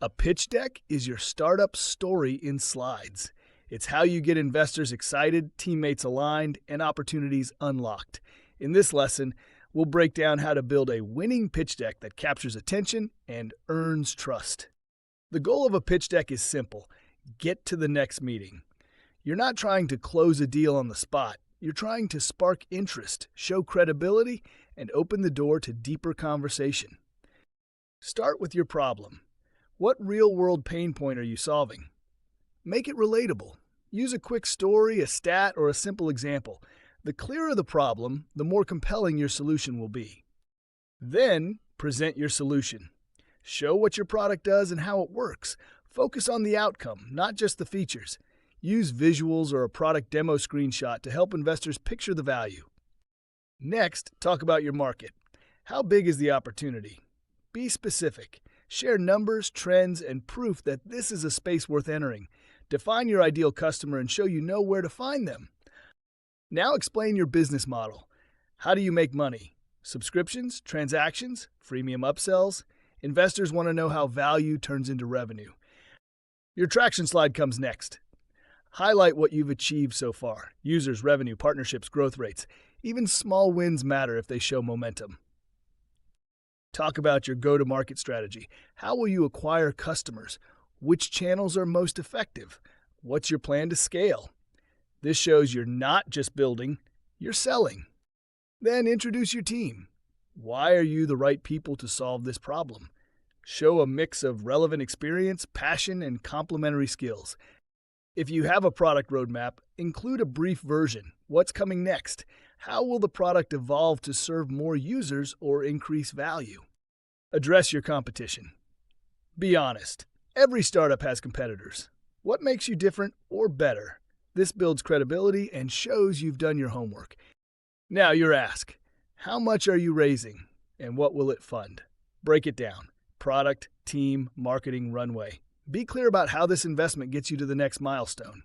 A pitch deck is your startup story in slides. It's how you get investors excited, teammates aligned, and opportunities unlocked. In this lesson, we'll break down how to build a winning pitch deck that captures attention and earns trust. The goal of a pitch deck is simple: get to the next meeting. You're not trying to close a deal on the spot. You're trying to spark interest, show credibility, and open the door to deeper conversation. Start with your problem. What real-world pain point are you solving? Make it relatable. Use a quick story, a stat, or a simple example. The clearer the problem, the more compelling your solution will be. Then, present your solution. Show what your product does and how it works. Focus on the outcome, not just the features. Use visuals or a product demo screenshot to help investors picture the value. Next, talk about your market. How big is the opportunity? Be specific. Share numbers, trends, and proof that this is a space worth entering. Define your ideal customer and show you know where to find them. Now explain your business model. How do you make money? Subscriptions, transactions, freemium upsells? Investors want to know how value turns into revenue. Your traction slide comes next. Highlight what you've achieved so far: users, revenue, partnerships, growth rates. Even small wins matter if they show momentum. Talk about your go-to-market strategy. How will you acquire customers? Which channels are most effective? What's your plan to scale? This shows you're not just building, you're selling. Then introduce your team. Why are you the right people to solve this problem? Show a mix of relevant experience, passion, and complementary skills. If you have a product roadmap, include a brief version. What's coming next? How will the product evolve to serve more users or increase value? Address your competition. Be honest. Every startup has competitors. What makes you different or better? This builds credibility and shows you've done your homework. Now your ask: how much are you raising and what will it fund? Break it down: product, team, marketing, runway. Be clear about how this investment gets you to the next milestone.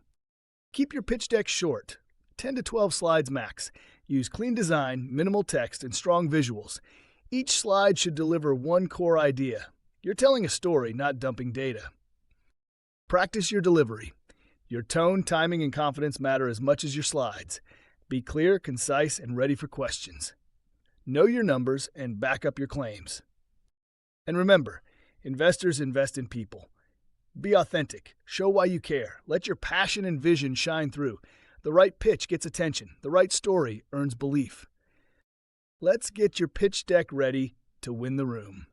Keep your pitch deck short, 10 to 12 slides max. Use clean design, minimal text, and strong visuals. Each slide should deliver one core idea. You're telling a story, not dumping data. Practice your delivery. Your tone, timing, and confidence matter as much as your slides. Be clear, concise, and ready for questions. Know your numbers and back up your claims. And remember, investors invest in people. Be authentic. Show why you care. Let your passion and vision shine through. The right pitch gets attention. The right story earns belief. Let's get your pitch deck ready to win the room.